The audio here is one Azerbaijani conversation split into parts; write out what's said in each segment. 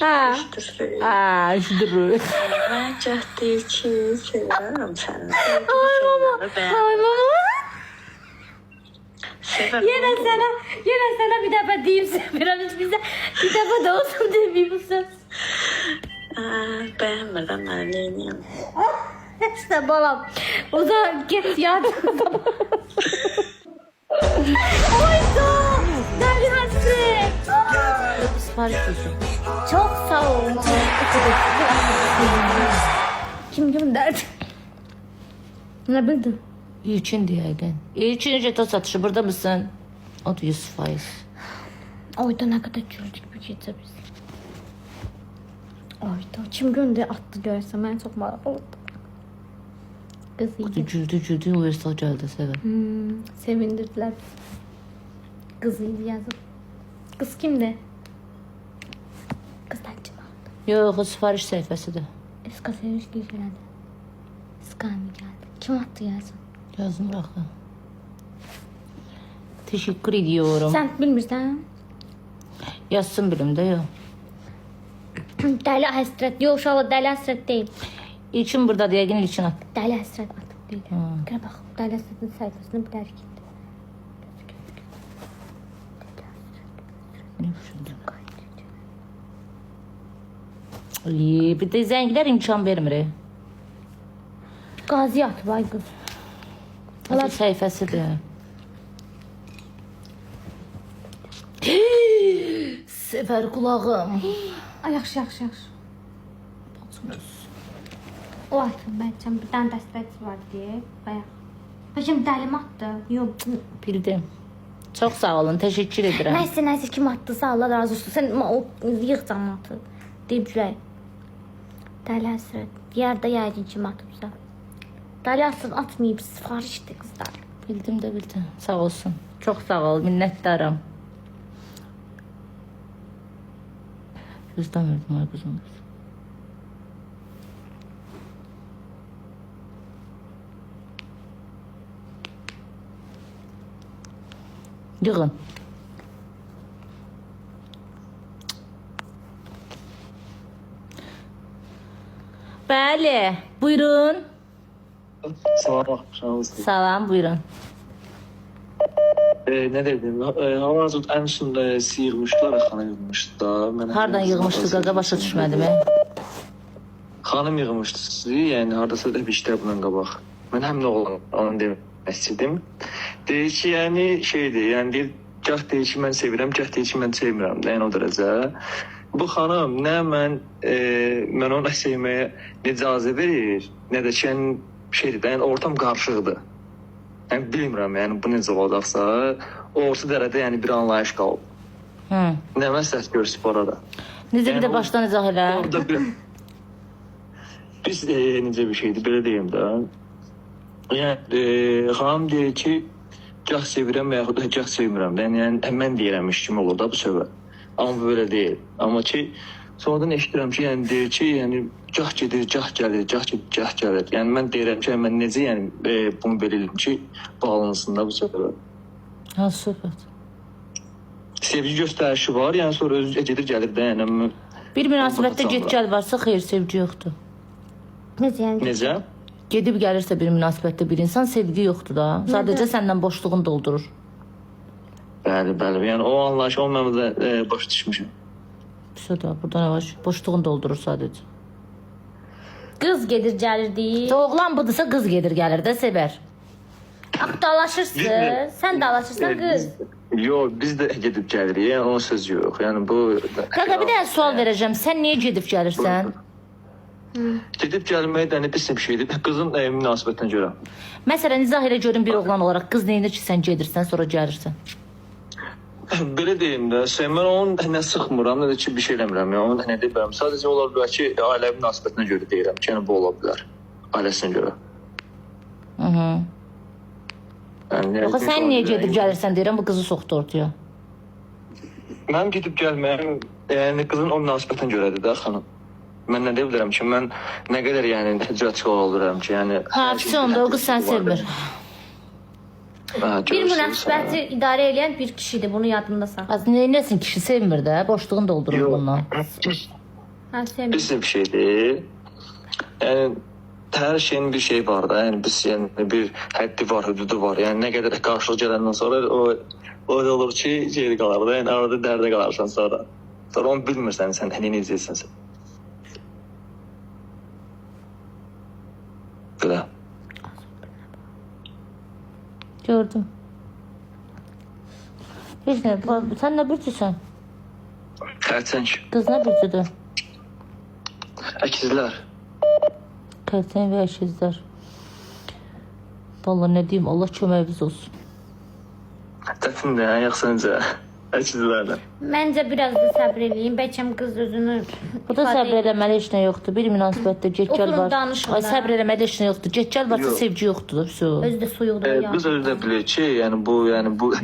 Ha. İşte Ha, şudur. ben cadde için seviyorum seni. Ay baba. Ay baba. Yine sana bir defa diyeyim seviyorum. Hiç bize bir defa da olsun demeyeyim bu söz. Beğenmeden ben neyim? İşte balam. O zaman git yat. Oydu. Deli hasret. Sipariş olsun. Çok sağ olun. Kim gönderdi? Ne bildin? İlçin diyəgən. İlçin jeta satışı burada mısın? O da 100%. Oyda ne kadar güldük bu gece biz. Oyda kim gönder attı görsen ben çok merak oldum. Kız iyi. Güldü, o yersə gəldi sevə. Sevindirdiler bizi. Kızıydı yazıp. Kız kimdi? Kızdan çıkardı. Yox, o sifariş səhifəsidir. Eska seviş gecelerdi. Eska mı geldi? Kim attı yazın? Yazmır axı. Teşekkür ediyorum. Sen bilmirsən? Yazsın bilimdə, yox. Deli hasret. Yok uşağı deli hasret değil. İlçin burada yəqin İlçin at. Deli hasret atıp değil. Gel bak deli hasretin sayfasını bir dergi. Ne düşündün? Bir də zənglər imkan vermir. Gazi atıb ay kız. Valla səhifəsidir. Sefer kulağım. Ay yaxşı. O atıb bəlkəm bir dənə dəstəkçi var deyə. Bayaq. Başım dəlim attı. Yox. Bildim. Çok sağ olun. Teşekkür ederim. Nəysə kim atdısa Allah razı olsun. Sən o yığ cəmatı. Deyib gülək. Dəli həsrət. Yerdə yəqin kim atıbsa. Dəli həsrət atmayıb sifarişdir qızlar. Bildim de bildim. Sağ olsun. Çok sağ ol. Minnettarım. Gözden verdim ay kızım. Yığın. Bəli. Buyurun. Sağ olsun. Salam, buyurun. Ne dedim? Hal-hazırda en son sıyırmışlar, xanım yığmışdı da. Mən Hardan yığmışdı qaqa başa düşmədim. Xanım yığmışdı sizi, yani hardasa da bir işler bundan qabaq. Mən həm nə olan onu demək istedim. Deyir ki, yani şeydir, yani deyir, gah deyir ki, mən sevirəm, gah deyir ki, mən sevmirəm. Yəni o dərəcə. Bu xanım nə mən ona sevməyə icazə verir, nə də ki, yəni şeydir, yəni ortam qarışıqdır. Yəni bilmirəm, yəni bu necə olacaqsa, orta dərədə yəni bir anlayış qalıb. Nə məsləhət görürsünüz bu arada? Necə bir də başdan izah elə. Orada biz necə bir şeydir, belə deyim də. Yəni xanım deyir ki, gah sevirəm və yaxud da gah sevmirəm. Yəni mən deyirəmiş kimi olur da bu söhbət. Amma belə deyil. Amma ki sonradan eşidirəm ki, yəni deyir ki, yəni gah gedir, gah gəlir, gah gedir, gah gəlir. Yəni mən deyirəm ki, mən necə yəni bunu belə edim ki, bağlansın da bu söhbət. Ha, söhbət. Sevgi göstərişi var, yəni sonra özü gedir, gəlir də, yəni Bir münasibətdə get-gəl varsa xeyr, sevgi yoxdur. Necə yəni? necə? Gedib gəlirsə bir münasibətdə bir insan sevgi yoxdur da. Sadəcə səndən boşluğunu doldurur. Bəli. Yəni o anlayış o mənada başa düşmüşəm. Södə, burada nə var? Boşluğunu doldurur sadəcə. Qız gedir gəlir deyir. Oğlan budursa qız gedir gəlir də sevər. Dalaşırsın. Sen dalaşırsan kız. Yox, biz də gedib gəlirik. Yəni onun sözü yox. Yəni bu Qaqa bir dənə sual verəcəm. Sən niyə gedib gəlirsən? gedib gəlməyə də nə desə bir şeydir. Qızın münasibətinə görə. Məsələn, izah elə görün bir oğlan olaraq qız neyinir ki, sən gedirsən, sonra gəlirsən. Belə deyim də, mən onun nə sıxmıram, nə də ki bir şey eləmirəm. Yəni onu nə deyirəm. Sadəcə ola bilər ki, ailə münasibətinə görə deyirəm ki, yəni bu ola bilər. Ailəsinə görə. Yox, sən niyə gedib gəlirsən deyirəm, bu qızı soxdu ortaya. Mənim gedib gəlməyim, yəni qızın o münasibətinə görədir də, xanım. Mən nə deyə bilərəm ki, mən nə qədər yəni cürətçi ola bilərəm ki, yəni... Ha, onda o qız sən sevmir. Bir görürsünüz. münasibəti idarə edən bir kişidir. Bunu yadında saxla. Az neyləsin kişi sevmir də, boşluğunu doldurur Yox. bununla. Hə, sevmir. Bizim bir şeydir. Yəni hər şeyin bir şeyi var da. Yəni biz yəni bir həddi var, hüdudu var. Yəni nə qədər qarşılıq gələndən sonra o öyle olur ki, geri qalar da. Yəni arada dərdə qalarsan sonra. Sonra onu bilmirsən sən nə edəcəksən. Belə. Gördüm. Heç nə, sən nə bürcüsən? Xərçəng, Qız nə bürcüdür? əkizlər. Xərçəng və əşizlər. Vallahi nə deyim, Allah köməyiniz olsun. Çətindir, yaxşınca. Əkizlərlə. Məncə biraz da səbr eləyin. Bəlkə qız özünü Burada səbr eləməli heç nə yoxdur. Bir münasibətdə get-gəl Oturun, var. danışın Ay da. səbr eləməli heç nə yoxdur. Get-gəl varsa Yox. sevgi yoxdur. Vəsə. özü də soyuqdur ya. Biz özü də bilir ki, yəni bu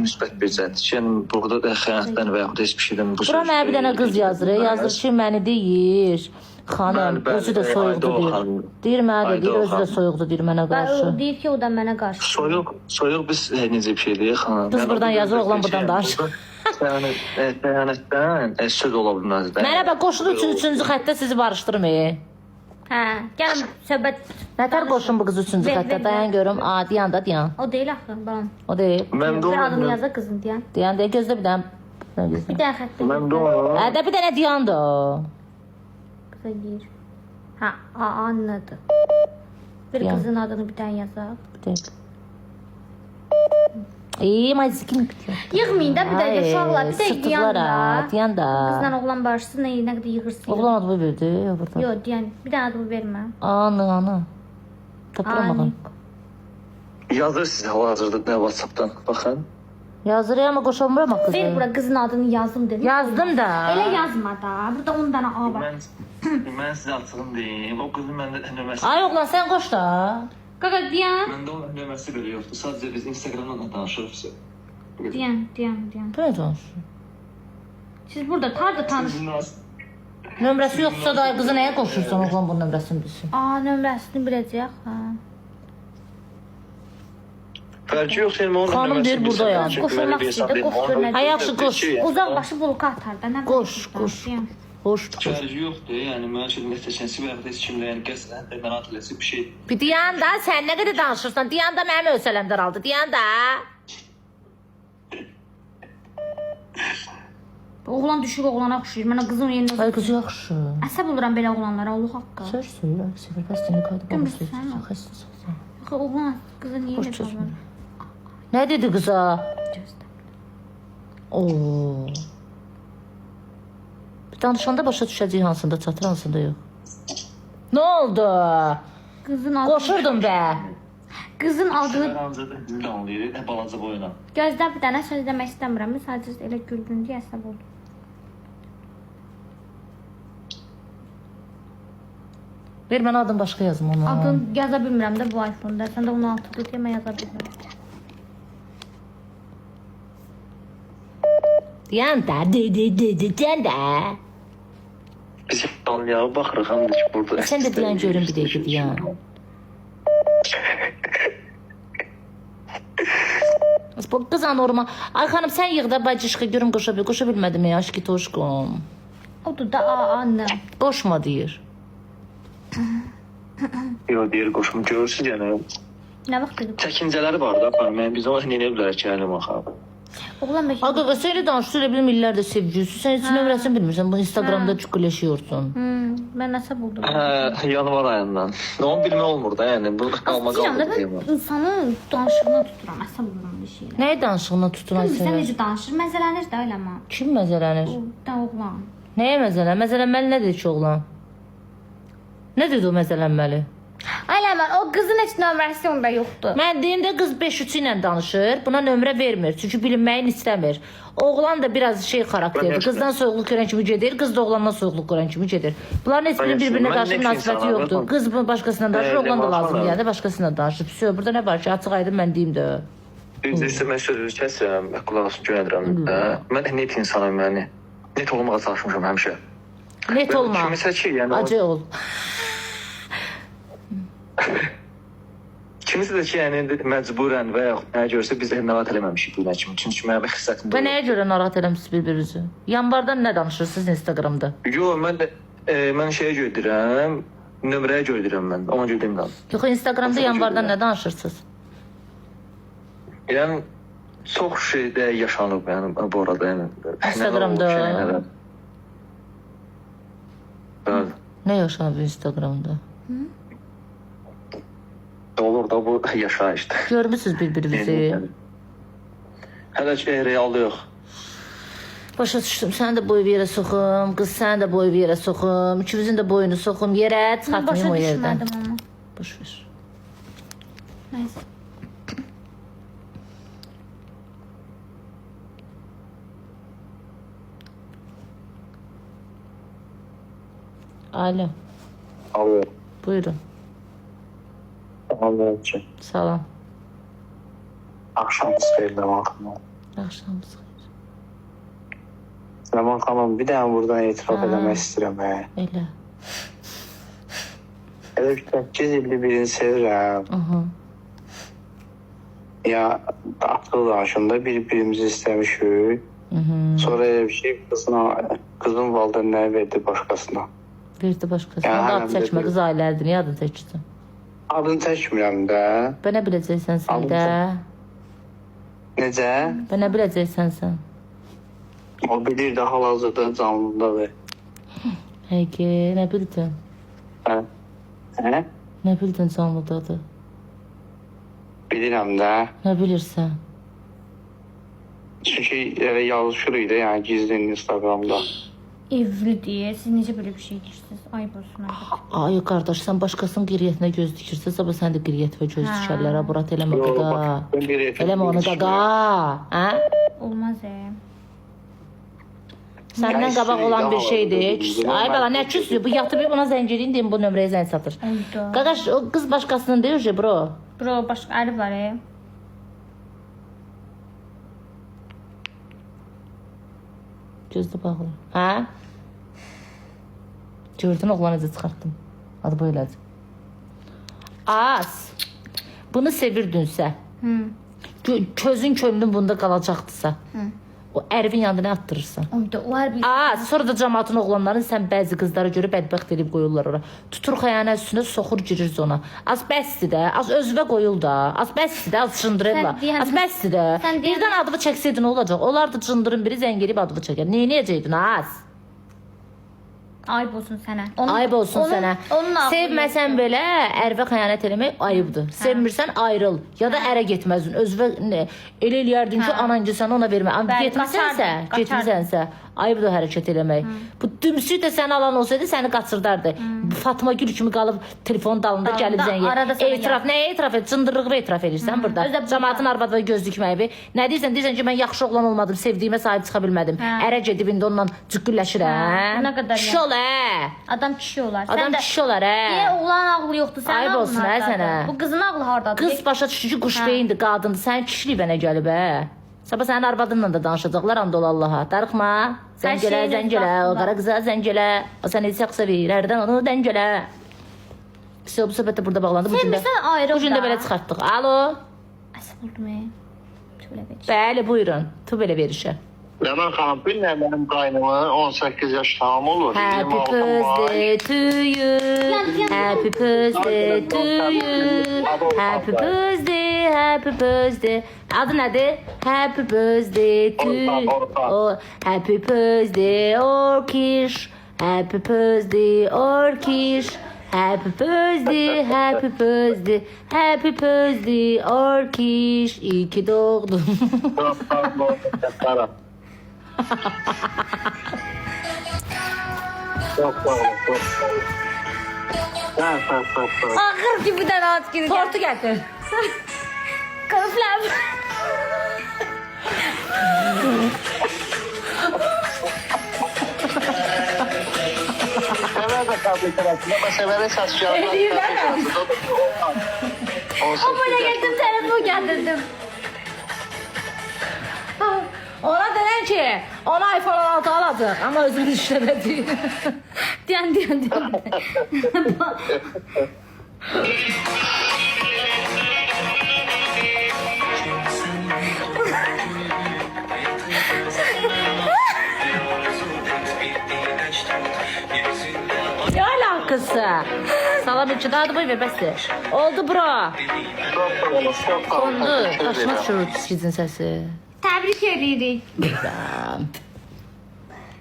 müsbət bir cəhətdir ki, yəni burada da xəyanətdən və yaxud da heç bir şeydən bu Bura mənə bir dənə qız yazır. Yazır ki, məni deyir. Xanım, Bəli, bəli. özü də soyuqdur Ayda o deyir. xanım. Deyir mənə də Ayda deyir, o özü də xanım. soyuqdur deyir mənə O qarşı. deyir ki, o da mənə qarşı. Soyuq biz necə bir şeydir xanım. Qız Yəni, buradan o yazır, bir oğlan şey, buradan yəni, danışır. burada xəyanətdən söz ola bilməz. Mənə bax qoşulu üçüncü xəttə sizi barışdırmayın. Hə, gəlin söhbət. Nətər qoşun bu qız üçüncü Ver, xəttə? ver, Dayan görüm. A, dayan da dayan. O deyil axı, balam. O deyil. Mən də Bir adını onu yaza qızın deyən. Dayan deyə gözlə bir dənə. Bir dənə xəttə. Mən də onu Hədə bir dənə dayan da. Qıza deyir. Hə, anladı. Bir Ya. qızın adını bir dənə yazaq. Bir dəqiqə. Mazikin bitiyor. Yığmayın da bir dəqiqə uşaqlar, bir dəqiqə deyən da. Dayan da. Qızla oğlan barışsın, nə qədər yığırsın. Oğlan adı verdi ya burada. Yox, deyən bir dənə adını vermə. Ana. Tapıramadım. yazır sizə hal-hazırda nə WhatsApp-dan. Baxın. Yazır ya ama koşamıram kızı. Ver bura qızın adını yazdım dedim. Yazdım da. Elə yazma da. Burada 10 dənə A var. Mən sizə açığım deyim. O qızın məndə nömrəsi. Ay oğlan sen koş da. Qaqa deyən. Məndə onun nömrəsi belə yoxdur. Sadəcə biz Instagramdan danışırıq. Deyən. Bu ne danışıyor? Siz burada harda tanış? Nömrəsi yoxsa da qızı nəyə qoşursan oğlan bunun nömrəsini bilsin. Nömrəsini biləcək. Hə. Fərqi yox, yəni onun Xanım deyir burada ya. Qoşulmaq istəyir, qoş görmək. Ay yaxşı qoş. Uzaq başı bulka atar da. Nə Qoş, bilirsən, qoş. deyən. Hoş. Fərqi yoxdur, yəni mən xidmət təşəkküsü və yaxud heç kimlə yəni qəsdən bəyanat eləsi bir şey. Bir diyan da sen nə qədər danışırsan. Diyan da mənim ölsələmdər aldı. Diyan da. Oğlan düşür oğlana oxşuyur. Mənə qızın yerində. Ay qız yaxşı. Əsəb oluram belə oğlanlara, Allah haqqı. Söz söyle. Sefer bəstəni qaydı Demirsən, babası. hə? Xəstəsən. Axı oğlan qıza niyə Xoş elə çözmə. davranır? Nə dedi qıza? Gözlə. Oo. Bir danışanda başa düşəcək hansında çatır, hansında yox. Nə oldu? Qızın adını Qoşurdum bə. Qızın adını Aramızda dil anlayır, nə balaca boyuna. gözlə bir dənə söz demək istəmirəm. Sadəcə elə güldün deyə əsəb oldum. Ver mənə adın başqa yazım onu. Adını yaza bilmirəm də bu iPhone-da. Sən də 16-dır deyə mən yaza bilmirəm. Deyən də, deyən də. Biz anlayaq, baxırıq hamı ki burada. Sən də deyən görün bir dəqiqə deyən. Bu qız anormal. Ay xanım sən yığ da bacışqı görüm qoşa bilmədim ya aşkı toşqum. Odur da anne. Qoşma deyir. Yox, deyir qoşum görürsüz yəni. Nə vaxt dedi? Çəkincələri var da, mən biz onu nə bilərək ki, əlim axı. Oğlan bəlkə. Aga sən elə danışır elə bilim illərdə sevgilisi. Sən heç nömrəsini bilmirsən. Bu Instagramda çukuleşiyorsun. Mən əsəb oldum. Yanvar ayından. Onu bilmək olmur da, yəni bu qalma Deyirəm də qalma. mən insanın danışığına tuturam, əsəb oluram bir şeylə. Nəyi danışığına tutunan Bilmirsən sən? necə danışır, məzələnir də elə amma. Kim məzələnir? O da oğlan. Nəyə məzələn? Məzələnməli nə dedi ki oğlan? Nə dedi o məzələnməli? Ayla mən o qızın heç nömrəsi onda yoxdur. Mən deyim də qız 5-3 ilə danışır. Buna nömrə vermir. Çünki bilinməyini istəmir. Oğlan da biraz şey xarakterli. Qızdan soyuqluq görən kimi gedir. Qız da oğlandan soyuqluq görən kimi gedir. Bunların heç birinin bir-birinə qarşı münasibəti yoxdur. Qız başqasından danışır, oğlan da lazım yəni başqasından danışır. Vəsə, burada nə var ki, açıq aydın mən deyim də. Düz isə mən sözünü kəsirəm, qulaq asın görədirəm. Mən net insanım yəni. Net olmağa çalışmışam həmişə. Net olma. Kimisə ki, yəni Acı ol. İkincisi də ki, yəni məcburən və yaxud nəyə görsə biz narahat eləməmişik bu kimi. Çünki mənim xəstətim. Və nəyə görə narahat eləmişsiniz bir-birinizi? Yanvardan nə danışırsınız Instagramda? Yox, mən şeyə gedirəm, nömrəyə gedirəm mən. Ona görə demirəm. Yox, Instagramda yanvardan nə danışırsınız? Yəni çox şeydə yaşanıb yəni bu arada yəni. Instagramda. Bəli. Nə yaşanıb Instagramda? Olur da bu yaşayışdır. Görmüsünüz bir-birinizi? Hələ ki realda yox. Başa düşdüm. Sən də boyu bir yerə soxum, qız sən də boyu bir yerə soxum, ikimizin də boyunu soxum, yerə Mən çıxartmayım başa o yerdən. düşmədim onu. Boş ver. Neyse. Alo, Alo. buyurun. Anladım. Salam. Akşamınız xeyir Ləman xanım. Axşamınız xeyir. Ləman xanım, bir dənə buradan etiraf Ha. eləmək istəyirəm. Elə. Elə bir 8 ildir birini sevirəm. Aha. Ya akıl danışımda bir-birimizi istəmişik. Sonra elə bir şey kızın valideynləri verdi başqasına. Verdi başqasına. Ya, Da həm ad də çəkmə bir- qız ailəlidir. Niyə adını çəkirsən? Adını çəkmirəm də. Və nə biləcəksən sən də? Necə? Və nə biləcəksən sən? O bilir də hal-hazırda canlıdadır. Həqiqi, nə bildin? Hə? Hə? Nə bildin canlıdadır? Bilirəm də. Nə bilirsən? Çünki elə yazışırıq da, yəni gizli Instagramda. Evli diye siz necə belə bir şey deyirsiniz? Ayıb olsun ayıb. Ay qardaş, sən başqasının qiriyyətinə göz dikirsən, sabah sən də qiriyyət və göz dikərlər. Ha, Burat eləmə Yox, qaqa. bax, ben qiriyyət Eləmə onu düşünürəm. qaqa. Hə? Olmaz Səndən Ya, qabaq olan bir istəyir, şeydir. daha Ay var. bala, nə küsür? Bu yatıb buna zəng edin deyim, bu nömrəyə zəng satır. Ayda. Qaqaş, o qız başqasının deyir, bro. Bro başqa əri var Gözdə bağlı. Hə? Gördün oğlan necə çıxartdım. Adı bu elədir. Az. Bunu sevirdinsə, közün könlün bunda qalacaqdırsa, o ərvin yanında nə attırırsan? Ayda o hər bir Sonra da cəmaatın oğlanların sən bəzi qızlara görə bədbəxt edib qoyurlar ora. Tutur xəyanət üstünə soxur girir zona. Az bəsdir də, az özünə qoyul da. Az bəsdir də, az çındırırlar. Sən deyən- Az bəsdir də. sən deyən- Birdən adını çəksəydin nə olacaq? Onlar da çındırın biri zəng edib adını çəkər. Neynəyəcəydin az? ayıb olsun sənə. Ayıb olsun sənə. Onun ağlı Sevməsən yoxdur. belə ərvə xəyanət eləmək ayıbdır. Sevmirsən ayrıl ya da ərə getməzsin. Özünə elə eləyərdin ki, anancı sən ona vermə. Amma Bəli, getmisənsə, qaçardın. getmisənsə ayıbdır hərəkət eləmək. Bu dümsük də səni alan olsaydı səni qaçırdardı. Fatma Gül kimi qalıb telefonun dalında Dalında, gəlib zəng arada edir. sənə Etiraf, nəyə etiraf et? Cındırlığı etiraf edirsən burada. Özə bu- Cəmaatın arvadına göz dikməyi. Nə deyirsən ki, mən yaxşı oğlan olmadım, sevdiyimə sahib çıxa bilmədim. Ərə gedib indi onunla cükkülləşirəm. Bu nə qədər Kişi ol, hə. Adam kişi olar. Adam kişi olar, hə. Niyə oğlan ağlı yoxdur? Sənin Ayıb ağlın olsun, hə, hardadır? sənə. Bu qızın ağlı hardadır? Qız başa düşdü ki, quş beyindir, qadındır. Sənin kişilik bənə gəlib, hə. Sabah sənin arvadınla da danışacaqlar, and ol Allaha. Darıxma. Zəng elə, şeyin zəng elə. O ətrafında. qara qıza zəng elə. O səni heç yaxşı sevir. Hərdən onu dəng elə. Bu söhbət də burada bağlandı. Bu gün də, Sevmirsən ayrıl bu gün də da. belə çıxartdıq. Alo. Əsəb oldum. Şöyle bir. Bəli, buyurun. Tu belə verişə. Ləman xanım, bir nə mənim qaynıma 18 yaş tamam olur. Happy birthday to you. Happy birthday to you. Happy birthday, happy birthday. Adı nədir? Happy birthday to you. Oh, happy birthday Orkish. Happy birthday Orkish. Happy birthday, happy birthday, happy birthday Orkish. İyi ki doğdun. Çok sağ olun, çok sağ olun. Sen. Ağır ki bir dənə at geri gəl. Tortu gətir. Qılıflam. Sever de tablet arasında ama sever esas canlı. Ama ne getirdim telefon getirdim. Ona denən ki, ona iPhone 16 alacaq, amma özümüz işləmədik. Diyan. olsa. Salam üçün adı boy ver bəsdir. Oldu bro. Kondu. Başıma düşürür sizin səsi. Təbrik edirik.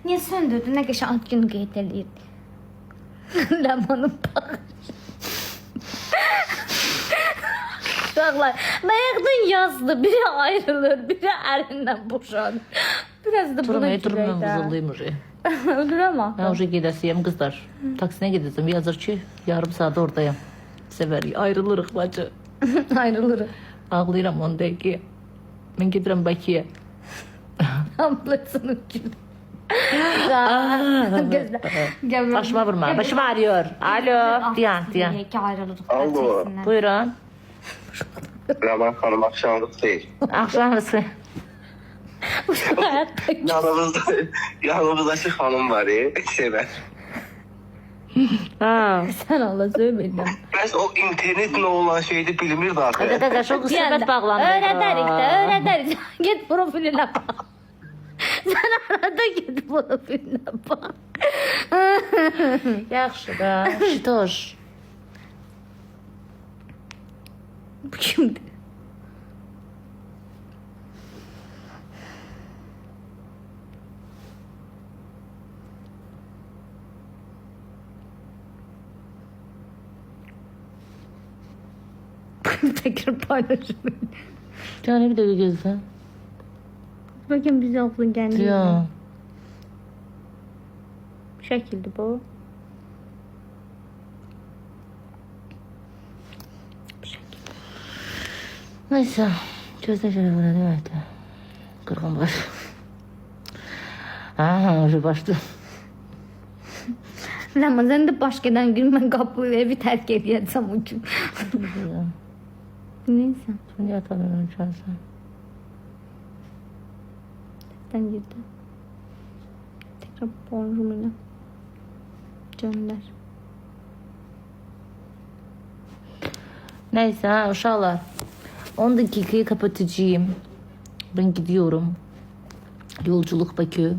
Niyə söndürdün? Nə qəşəng ad günü qeyd eləyir. Ləmanın bax. Uşaqlar, bayaqdan yazdı. Biri ayrılır, biri ərindən boşanır. Biraz da buna Durmayı gülək durmayın də. vızıldayım uje. Öldürəm axı. Ben uje gedəsiyəm qızlar. Taksinə gedəcəm. Yazır ki, yarım saat oradayım. Sevərik. Ayrılırıq bacı. Ayrılırıq. Ağlayıram 10 dəqiqəyə. Mən gedirəm Bakıya. Ablasının gülü. Gözlə. Başıma vurma. Başım ağrıyor. Alo. Diyan. Ki ayrılırıq. Alo. Buyurun. Rəman xanım axşamlıq deyil. Axşamınızı. Yanımızdakı xanım var, sevər. Ha. Sən Allah söyləməyəm. Bəs o internet nə olan şeydi bilmirdi axı. Qaqaş o qısmət bağlandı. Öyrədərik. Get profilinə bax. Sən arada get profilinə bax. Yaxşı da. Şitoş. Bu kimdir? Tekrar paylaşım. Canı bir dəqiqə gözlə. Bakın bize aklın geldi. Ya. Bu şekilde bu. Neyse. Gözlə şöyle buna deməkdir. Qırğın baş. Aha, şu başdı. Ramazan da başkadan gün ben kapıyı evi terk edeceğim o gün. Neyse. Şimdi yatalım uçarsan. Sen girdi. Tekrar bonjumuyla gönder. Neyse ha uşaqlar. 10 dakikayı kapatacağım. Ben gidiyorum. Yolculuk Bakü.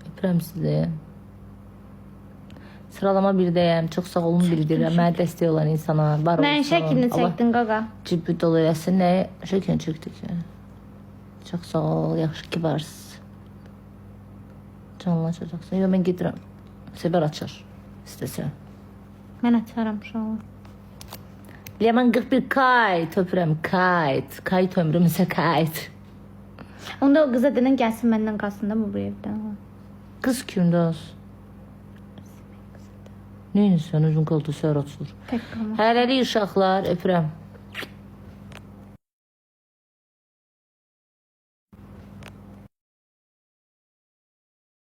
Öpürəm sizi. Sıralama birdəyəm. Çox sağ olun bildirirəm. Mənə dəstək olan insana. Var olsun. Ben şeklini çektin gaga. Cibbi dolu eləsin. Nə şəklini çəkdik ya. Çox sağ ol. Yaxşı ki varsınız. Canlaşacaqsın. Yox, mən gedirəm. Sevər açar. İstəsən. Ben açarım şu an. Leman 41 kayıt. Öpürəm kayıt. Kayıt ömrümüzə kayıt. Onda o kıza denen gelsin benden kalsın da mı bu evden? Qız kimdə az? Neyini sən özün qaldı səhər açılır. Tek kalma. Hələlik uşaqlar. Öpürəm.